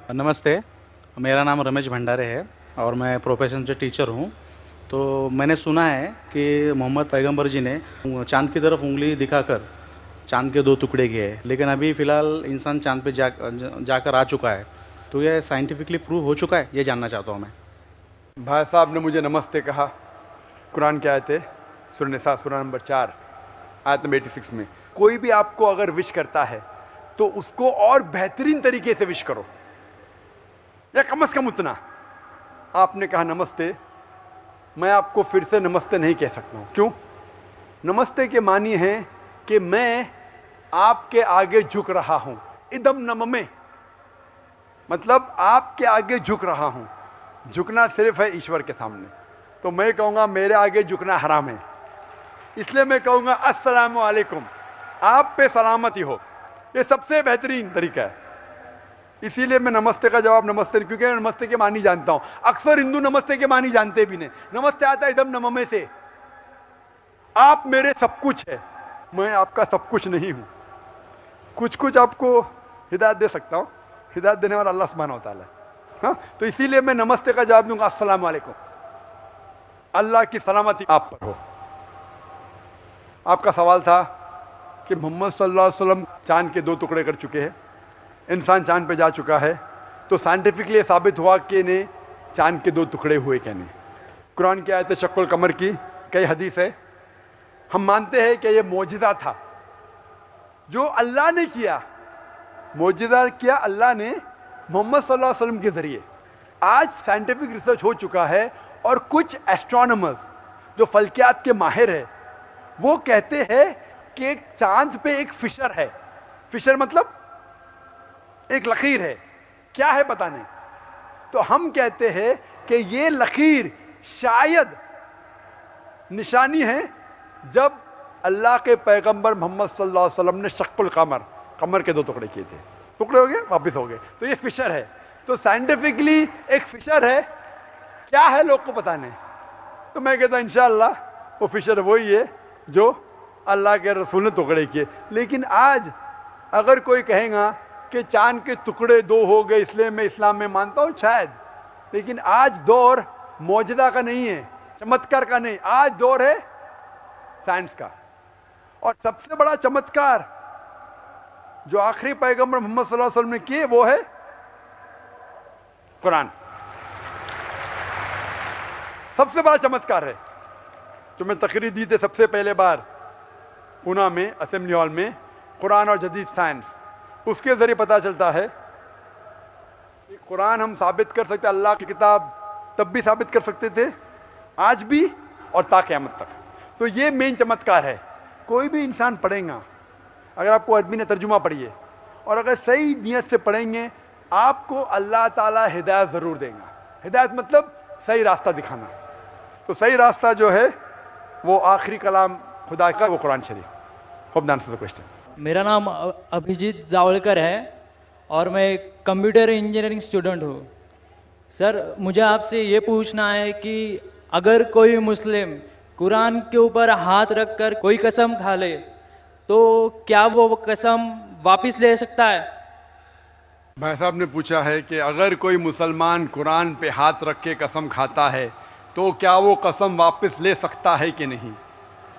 नमस्ते, मेरा नाम रमेश भंडारे है और मैं प्रोफेशन से टीचर हूँ। तो मैंने सुना है कि मोहम्मद पैगंबर जी ने चांद की तरफ उंगली दिखाकर चांद के दो टुकड़े किए, लेकिन अभी फ़िलहाल इंसान चांद पे जाकर आ चुका है। तो ये साइंटिफिकली प्रूव हो चुका है, ये जानना चाहता हूँ मैं। भाई साहब ने मुझे नमस्ते कहा। कुरान की आयत है सूरह निसा सूरह नंबर 4 आयत नंबर 86 में, कोई भी आपको अगर विश करता है तो उसको और बेहतरीन तरीके से विश करो, या कम से कम उतना। आपने कहा नमस्ते, मैं आपको फिर से नमस्ते नहीं कह सकता हूं। क्यों? नमस्ते के मानी है कि मैं आपके आगे झुक रहा हूं। इदम नम में मतलब आपके आगे झुक रहा हूं। झुकना सिर्फ है ईश्वर के सामने। तो मैं कहूंगा मेरे आगे झुकना हराम है, इसलिए मैं कहूंगा अस्सलामु अलैकुम, आप पे सलामती हो। ये सबसे बेहतरीन तरीका है। इसीलिए मैं नमस्ते का जवाब नमस्ते, क्योंकि मैं नमस्ते के मानी जानता हूं। अक्सर हिंदू नमस्ते के मानी जानते भी नहीं। नमस्ते आता है इदम नममे से, आप मेरे सब कुछ है, मैं आपका सब कुछ नहीं हूं। कुछ कुछ आपको हिदायत दे सकता हूं, हिदायत देने वाला अल्लाह सुब्हानहू व तआला है। हाँ, तो इसीलिए मैं नमस्ते का जवाब दूंगा अस्सलाम वालेकुम, अल्लाह की सलामती आप पर हो। आपका सवाल था कि मोहम्मद सल्लल्लाहु अलैहि वसल्लम चांद के 2 टुकड़े कर चुके हैं, इंसान चांद पे जा चुका है, तो साइंटिफिकली साबित हुआ कि ने चांद के 2 टुकड़े हुए क्या नहीं। कुरान की आयत शक्ल कमर की कई हदीस है। हम मानते हैं कि यह मौजिज़ा था जो अल्लाह ने किया। मौजिज़ा किया अल्लाह ने मोहम्मद सल्लल्लाहु अलैहि वसल्लम के जरिए। आज साइंटिफिक रिसर्च हो चुका है और कुछ एस्ट्रोनॉमर्स जो फल्कियात के माहिर है वो कहते हैं कि चांद पे एक फिशर है। फिशर मतलब एक लकीर है। क्या है पता नहीं। तो हम कहते हैं कि ये लकीर शायद निशानी है जब अल्लाह के पैगंबर मोहम्मद सल्लल्लाहु अलैहि वसल्लम ने शक्ल कमर, कमर के 2 टुकड़े किए थे। टुकड़े हो गए, वापिस हो गए, तो ये फिशर है। तो साइंटिफिकली एक फिशर है। क्या है लोग को पता नहीं। तो मैं कहता इंशाअल्लाह वो फिशर वही है जो अल्लाह के रसूल ने टुकड़े किए। लेकिन आज अगर कोई कहेगा कि चांद के टुकड़े 2 हो गए इसलिए मैं इस्लाम में मानता हूं, शायद, लेकिन आज दौर मौजदा का नहीं है, चमत्कार का नहीं। आज दौर है साइंस का। और सबसे बड़ा चमत्कार जो आखिरी पैगंबर मोहम्मद सल्लल्लाहु अलैहि वसल्लम ने किए वो है कुरान। सबसे बड़ा चमत्कार है। जो मैं तकरीर दी थी सबसे पहले बार पूना में असेंबली हॉल में, कुरान और जदीद साइंस, उसके जरिए पता चलता है कि कुरान हम साबित कर सकते, अल्लाह की किताब तब भी साबित कर सकते थे, आज भी और ता क़यामत तक। तो ये मेन चमत्कार है। कोई भी इंसान पढ़ेगा, अगर आपको अरबी ने तर्जुमा पढ़िए और अगर सही नियत से पढ़ेंगे, आपको अल्लाह ताला हिदायत ज़रूर देगा। हिदायत मतलब सही रास्ता दिखाना। तो सही रास्ता जो है वो आखिरी कलाम खुदा का, वो कुरान शरीफ। Hope that answers the question. मेरा नाम अभिजीत जावलकर है और मैं कंप्यूटर इंजीनियरिंग स्टूडेंट हूँ। सर, मुझे आपसे ये पूछना है कि अगर कोई मुस्लिम कुरान के ऊपर हाथ रखकर कोई कसम खा ले तो क्या वो कसम वापस ले सकता है? भाई साहब ने पूछा है कि अगर कोई मुसलमान कुरान पे हाथ रख के कसम खाता है तो क्या वो कसम वापस ले सकता है कि नहीं।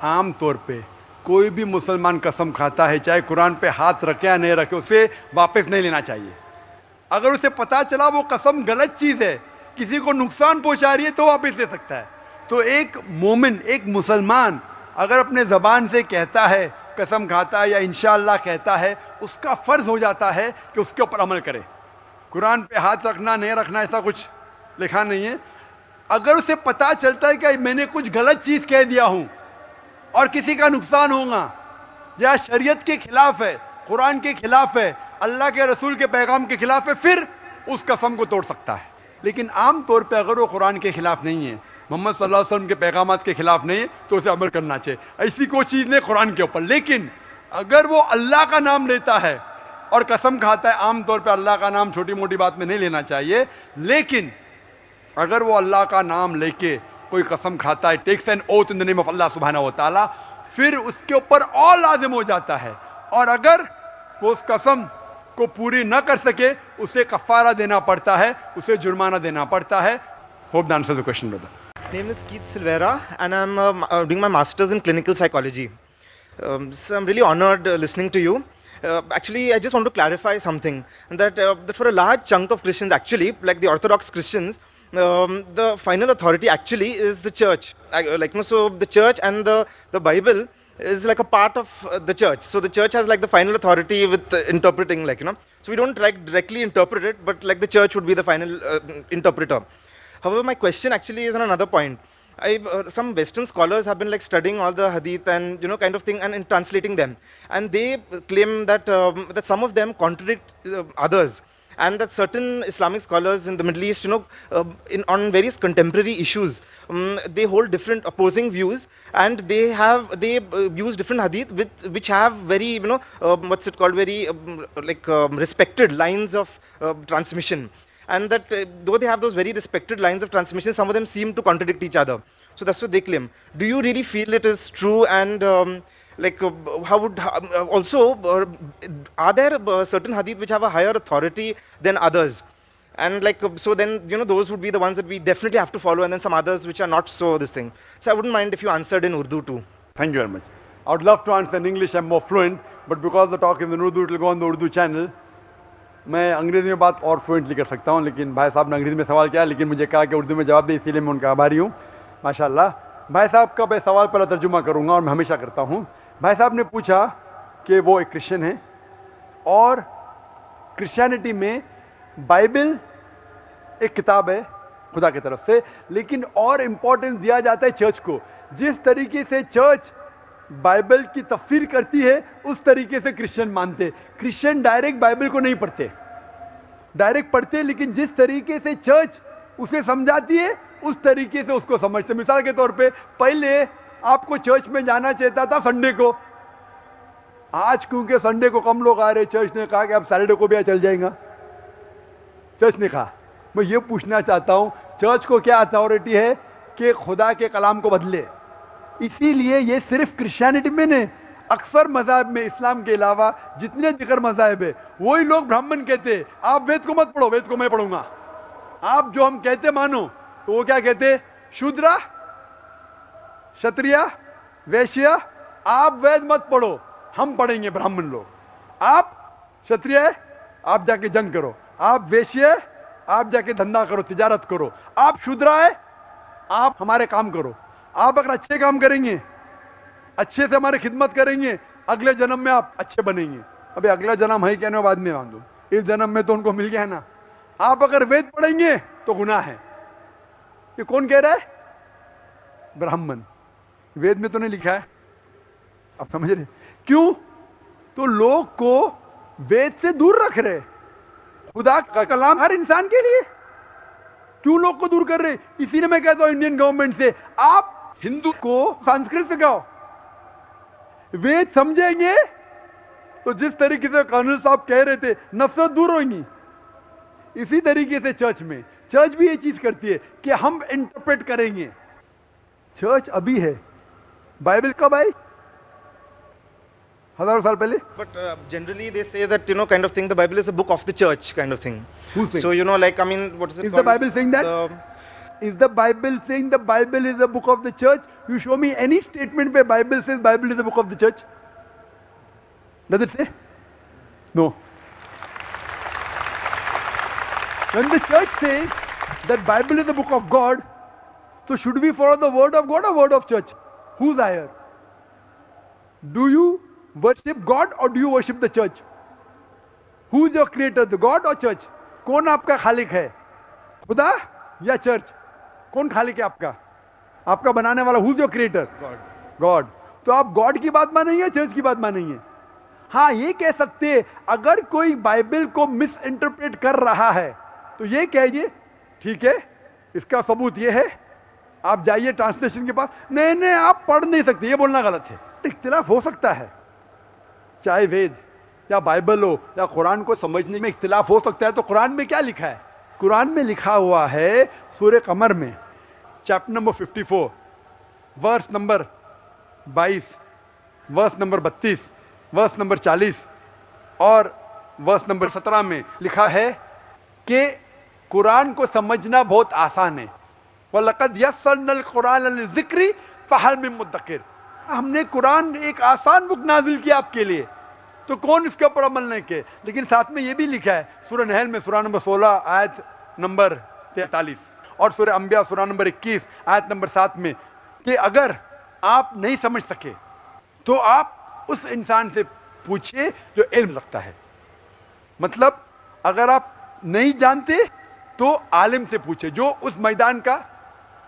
आम तौर पे कोई भी मुसलमान कसम खाता है, चाहे कुरान पे हाथ रखे या नहीं रखे, उसे वापस नहीं लेना चाहिए। अगर उसे पता चला वो कसम गलत चीज है, किसी को नुकसान पहुंचा रही है, तो वापस ले सकता है। तो एक मोमिन, एक मुसलमान अगर अपने जबान से कहता है, कसम खाता है या इंशाअल्लाह कहता है, उसका फर्ज हो जाता है कि उसके ऊपर अमल करे। कुरान पे हाथ रखना नहीं रखना ऐसा कुछ लिखा नहीं है। अगर उसे पता चलता है कि मैंने कुछ गलत चीज कह दिया हूं और किसी का नुकसान होगा या शरीयत के खिलाफ है, कुरान के खिलाफ है, अल्लाह के रसूल के पैगाम के खिलाफ है, फिर उस कसम को तोड़ सकता है। लेकिन आम तौर पे अगर वो कुरान के खिलाफ नहीं है, मोहम्मद सल्लल्लाहु अलैहि वसल्लम के पैगामात के खिलाफ नहीं है, तो उसे अमल करना चाहिए। ऐसी कोई चीज नहीं कुरान के ऊपर। लेकिन अगर वो अल्लाह का नाम लेता है और कसम खाता है, आम तौर पे अल्लाह का नाम छोटी मोटी बात में नहीं लेना चाहिए, लेकिन अगर वो अल्लाह का नाम लेके कोई कसम खाता है, takes an oath in the name of Allah सुब्हानहू व तआला, फिर उसके ऊपर और लाजिम हो जाता है। और अगर वो उस कसम को पूरी न कर सके उसे कफारा देना पड़ता है, उसे जुर्माना देना पड़ता है. Hope that answers the question, brother. Name is Keith Silvera, and I'm doing my master's in clinical psychology. So I'm really honored listening to you. Actually, I just want to clarify something, that for a large chunk of Christians, actually, like the Orthodox Christians, the final authority actually is the church. So the church and the Bible is like a part of the church. So the church has like the final authority with interpreting, So we don't like directly interpret it, but like the church would be the final interpreter. However, my question actually is on another point. Some Western scholars have been like studying all the hadith and kind of thing and translating them, and they claim that that some of them contradict others, and that certain Islamic scholars in the Middle East, on various contemporary issues, they hold different opposing views, and they use different hadith which have very very respected lines of transmission. And that though they have those very respected lines of transmission, some of them seem to contradict each other. So that's what they claim. Do you really feel it is true? And are there certain hadith which have a higher authority than others? And so then those would be the ones that we definitely have to follow, and then some others which are not so this thing. So I wouldn't mind if you answered in Urdu too. Thank you very much. I would love to answer in English. I'm more fluent, but because the talk is in Urdu, it will go on the Urdu channel. میں انگریزی میں بات اور fluently کر سکتا ہوں، لیکن بھائی صاحب نے انگریزی میں سوال کیا، لیکن مجھے کہا کہ اردو میں جواب دے، اسی لیے میں ان کا آبھاری ہوں. ماشاءاللہ. بھائی صاحب کا میں سوال پہلا ترجمہ کروں گا، اور میں ہمیشہ کرتا ہوں. بھائی صاحب نے پوچھا کہ وہ ایک کرسچن ہیں، اور کرسچینٹی میں بائبل ایک کتاب ہے خدا کی طرف سے، لیکن اور امپورٹنس دیا جاتا ہے چرچ کو. جس طریقے سے چرچ بائبل کی تفسیر کرتی ہے اس طریقے سے کرسچن مانتے. کرسچن ڈائریکٹ بائبل کو نہیں پڑھتے، ڈائریکٹ پڑھتے، لیکن جس طریقے سے چرچ اسے سمجھاتی ہے اس طریقے سے اس کو سمجھتے. مثال کے طور پہ پہلے آپ کو چرچ میں جانا چاہتا تھا سنڈے کو. آج کیونکہ سنڈے کو کم لوگ آ رہے، چرچ نے کہا کہ اب سیٹرڈے کو بھی چل جائیں گا. چرچ نے کہا. میں یہ پوچھنا چاہتا ہوں، چرچ کو کیا اتھارٹی ہے کہ خدا کے کلام کو بدلے؟ اسی لیے یہ صرف کرسچینٹی میں نہیں، اکثر مذاہب میں اسلام کے علاوہ جتنے دیگر مذاہب ہے، وہی لوگ برہمن کہتے آپ وید کو مت پڑھو، وید کو میں پڑھوں گا. آپ جو ہم کہتے مانو، تو وہ کیا کہتے؟ شودرا، شتریا، ویشیا، آپ وید مت پڑھو، ہم پڑھیں گے برہمن لوگ. آپ شتریا ہے، آپ جا کے جنگ کرو. آپ ویشیا ہے، آپ جا کے دھندا کرو، تجارت کرو. آپ شودرا ہے، آپ ہمارے کام کرو. آپ اگر اچھے کام کریں گے، اچھے سے ہماری خدمت کریں گے، اگلے جنم میں آپ اچھے بنیں گے. ابھی اگلا جنم ہے کہنے بعد میں باندھو، اس جنم میں تو ان کو مل گیا ہے نا. آپ اگر وید پڑھیں گے تو گناہ ہے. یہ کون کہہ رہا ہے؟ برہمن. وید میں تو نہیں لکھا ہے. آپ سمجھ رہے کیوں؟ تو لوگ کو وید سے دور رکھ رہے. خدا کا کلام ہر انسان کے لیے، کیوں لوگ کو دور کر رہے؟ اسی لیے میں کہتا ہوں انڈین گورنمنٹ سے، آپ ہندو کو سنسکرت سکھاؤ. وید سمجھیں گے تو جس طریقے سے کرنل صاحب کہہ رہے تھے نفرت دور ہوئیں گی. اسی طریقے سے چرچ بھی یہ چیز کرتی ہے کہ ہم انٹرپریٹ کریں گے. چرچ ابھی ہے، بائبل کب آئی؟ ہزاروں سال پہلے. But generally they say that kind of thing, the Bible is a book of the church kind of thing. Who's saying? So what is it Is called? the Bible saying that? Is the Bible saying the Bible is a book of the church? You show me any statement where Bible says Bible is a book of the church. Does it say? No. When the church says that Bible is the book of God, so should we follow the word of God or word of church? Who's higher? Do you worship God or do you worship the church? Who's your creator, the God or church? کون آپ کا خالق ہے، خدا یا church? کون خالق ہے آپ کا؟ آپ کا بنانے والا. Who's your creator? God. تو آپ گاڈ کی بات مانیں گے، چرچ کی بات مانیں گے؟ ہاں یہ کہہ سکتے اگر کوئی بائبل کو مس انٹرپریٹ کر رہا ہے تو یہ کہیے ٹھیک ہے، اس کا ثبوت یہ ہے، آپ جائیے ٹرانسلیشن کے پاس. نہیں آپ پڑھ نہیں سکتے، یہ بولنا غلط ہے. اختلاف ہو سکتا ہے، چاہے وید یا بائبل ہو یا قرآن کو سمجھنے میں اختلاف ہو سکتا ہے. تو قرآن میں کیا لکھا ہے؟ قرآن میں لکھا ہوا ہے سورہ قمر میں chapter number 54 verse number 22 verse number 32 verse number 40 اور वर्स नंबर 17 में लिखा है कि कुरान को समझना बहुत आसान है, वलक़द यस्सरनल कुरान लिज़िक्रि फ़हल मिन मुद्दकिर। हमने कुरान एक आसान बुक नाजिल किया आपके लिए, तो कौन इसके ऊपर अमल नहीं किए। लेकिन साथ में ये भी लिखा है सूरह नहल में सूरह नंबर 16 आयत नंबर 43 और सूरह अंबिया सूरह नंबर 21 आयत नंबर 7 में कि अगर आप नहीं समझ सके तो आप उस इंसान से पूछिए जो इल्म रखता है। मतलब अगर आप नहीं जानते तो आलिम से पूछे जो उस मैदान का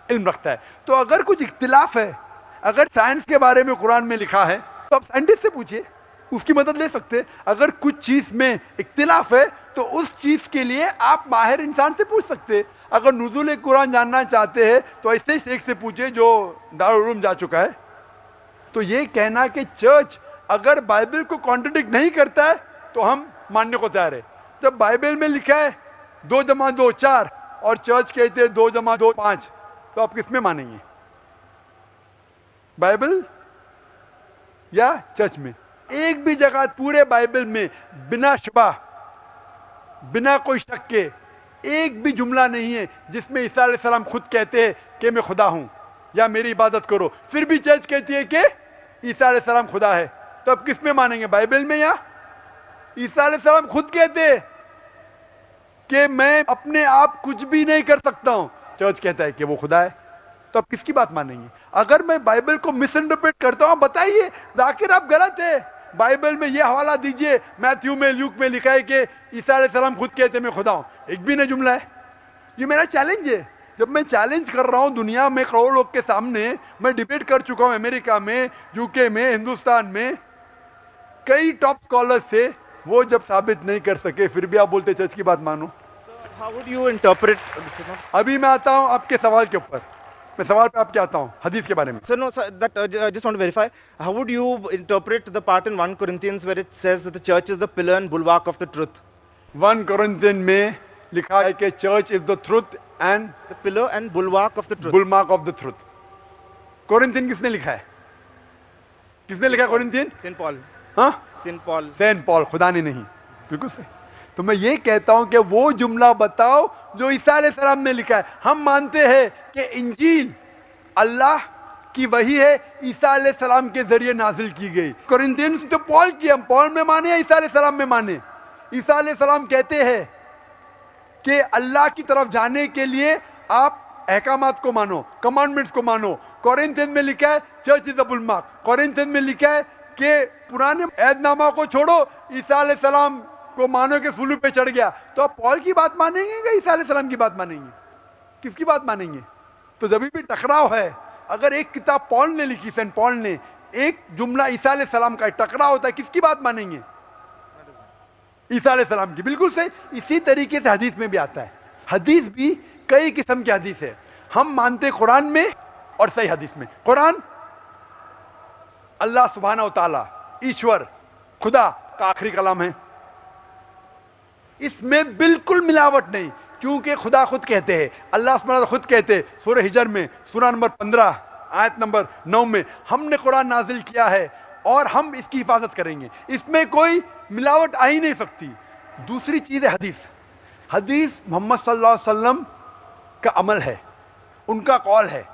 इल्म रखता है। तो अगर कुछ इख्तिलाफ है, अगर साइंस के बारे में कुरान में लिखा है तो आप साइंटिस्ट से पूछिए, उसकी मदद ले सकते हैं। अगर कुछ चीज में इख्तिलाफ है तो उस चीज के लिए आप माहिर इंसान से पूछ सकते हैं। अगर नुज़ूल कुरान जानना चाहते हैं तो ऐसे ही शेख से पूछे जो दारुल उलूम जा चुका है। तो ये कहना कि चर्च अगर बाइबल को कॉन्ट्रडिक्ट नहीं करता है तो हम मानने को तैयार है। जब बाइबल में लिखा है 2 जमा 2 4 और चर्च कहते हैं 2 जमा 2 5, तो आप किस में मानेंगे, बाइबल या चर्च में? एक भी जगह पूरे बाइबल में बिना शुबा, बिना कोई शक के एक भी जुमला नहीं है जिसमें ईसा अलैहिस्सलाम खुद कहते हैं कि मैं खुदा हूं या मेरी इबादत करो, फिर भी चर्च कहती है कि ईसा अलैहिस्सलाम खुदा है। तो अब किस में मानेंगे, बाइबल में या? ईसा अलैहिस्सलाम खुद कहते हैं कि मैं अपने आप कुछ भी नहीं कर सकता हूं, चर्च कहता है कि वो खुदा है। तो अब किसकी बात मानेंगे? अगर मैं बाइबल को मिस इंटरप्रेट करता हूं बताइए, जाकिर आप गलत है। बाइबल में ये हवाला दीजिए, मैथ्यू में, ल्यूक में लिखा है कि ईसा अलैहिस्सलाम खुद कहते मैं खुदा हूं, एक भी नहीं जुमला है। ये मेरा चैलेंज है। जब मैं चैलेंज कर रहा हूं दुनिया में करोड़ों लोग के सामने, मैं डिबेट कर चुका हूं अमेरिका में, यूके में, हिंदुस्तान में, कई टॉप स्कॉलर्स से, वो जब साबित नहीं कर सके फिर भी आप बोलते चर्च की बात मानो। How would you interpret? अभी मैं आता हूं आपके सवाल के ऊपर, मैं सवाल पे आपके आता हूं हदीस के बारे में। Sir, no, sir, that I just want to verify. How would you interpret the part in 1 Corinthians where it says that the church is the pillar and bulwark of the truth? 1 Corinthians में लिखा है कि church is the truth and The pillar and bulwark of the truth. Bulwark of the truth. Corinthian किसने लिखा है? किसने लिखा है कोरिंथियन? Saint Paul. हाँ, Saint Paul. सेंट पॉल, खुदा ने नहीं। बिल्कुल सही। तो मैं ये कहता हूं कि वो जुमला बताओ जो ईसा अलैहिस्सलाम ने लिखा है। हम मानते हैं कि इंजील अल्लाह की वही है, ईसा अलैहिस्सलाम के जरिए नाजिल की गई। कोरिंथियंस तो पॉल की, हम पॉल में माने या ईसा अलैहिस्सलाम में माने? ईसा अलैहिस्सलाम कहते हैं कि अल्लाह की तरफ जाने के लिए आप अहकामात को मानो, कमांडमेंट्स को मानो। कोरिंथियन में लिखा है चर्च इज द बुलमार्क। कोरिंथियन में लिखा है कि पुराने ऐदनामा को छोड़ो, ईसा अलैहिस्सलाम को मानो कि सूली पे चढ़ गया। तो आप पॉल की बात मानेंगे या ईसा अलैहिस्सलाम की बात मानेंगे? किसकी बात मानेंगे? तो जब भी टकराव है, अगर एक किताब पॉल ने लिखी, सेंट पॉल ने, एक जुमला ईसा अलैहिस्सलाम का टकराव होता है, किसकी बात मानेंगे? ईसा अलैहिस्सलाम की। बिल्कुल सही। इसी तरीके से हदीस में भी आता है। हदीस भी कई किस्म की हदीस है। हम मानते कुरान में और सही हदीस में। कुरान अल्लाह सुब्हानहू व तआला, ईश्वर, खुदा का आखिरी कलाम है। इसमें बिल्कुल मिलावट नहीं, क्योंकि खुदा खुद कहते हैं, अल्लाह सुब्हानहू खुद कहते हैं सूरह हिजर में सूरह नंबर 15 आयत नंबर 9 में, हमने कुरान नाजिल किया है और हम इसकी हिफाजत करेंगे। इसमें कोई मिलावट आ ही नहीं सकती। दूसरी चीज है हदीस। हदीस मोहम्मद सल्लल्लाहु अलैहि वसल्लम का अमल है, उनका कौल है।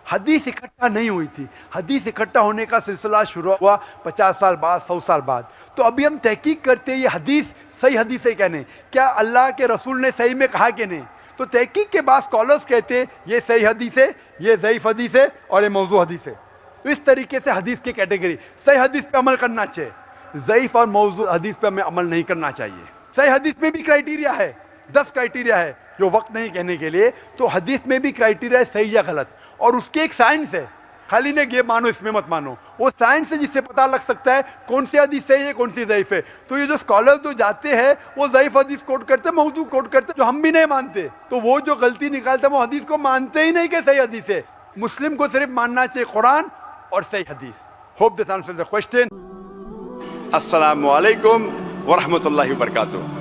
हदीस इकट्ठा नहीं हुई थी। हदीस इकट्ठा होने का सिलसिला शुरू हुआ 50 साल बाद, 100 साल बाद। तो अभी हम तहकीक करते हैं ये हदीस सही हदीस है क्या नहीं, क्या अल्लाह के रसूल ने सही में कहा कि नहीं। तो तहकीक के बाद स्कॉलर्स कहते हैं ये सही हदीस है, ये ज़ईफ हदीस है और ये मौजू हदीस है। तो इस तरीके से हदीस की कैटेगरी, सही हदीस पे अमल करना चाहिए, ज़ईफ और मौजू हदीस पे हमें अमल नहीं करना चाहिए। सही हदीस में भी क्राइटेरिया है, 10 क्राइटेरिया है जो वक्त नहीं कहने के लिए। तो हदीस में भी क्राइटेरिया है सही या गलत, और उसकी एक साइंस है। खाली ने ये मानो इसमें मत मानो, वो साइंस है जिससे पता लग सकता है कौन सी हदीस सही है, कौन सी ज़ईफ है। तो ये जो स्कॉलर्स जो जाते हैं वो ज़ईफ हदीस कोट करते, मौजू कोट करते, जो हम भी नहीं मानते। तो वो जो गलती निकालते हैं वो हदीस को मानते ही नहीं कि सही हदीस है। मुस्लिम को सिर्फ मानना चाहिए कुरान और सही हदीस। Hope this answers the question. अस्सलामु अलैकुम व रहमतुल्लाहि व बरकातुहू।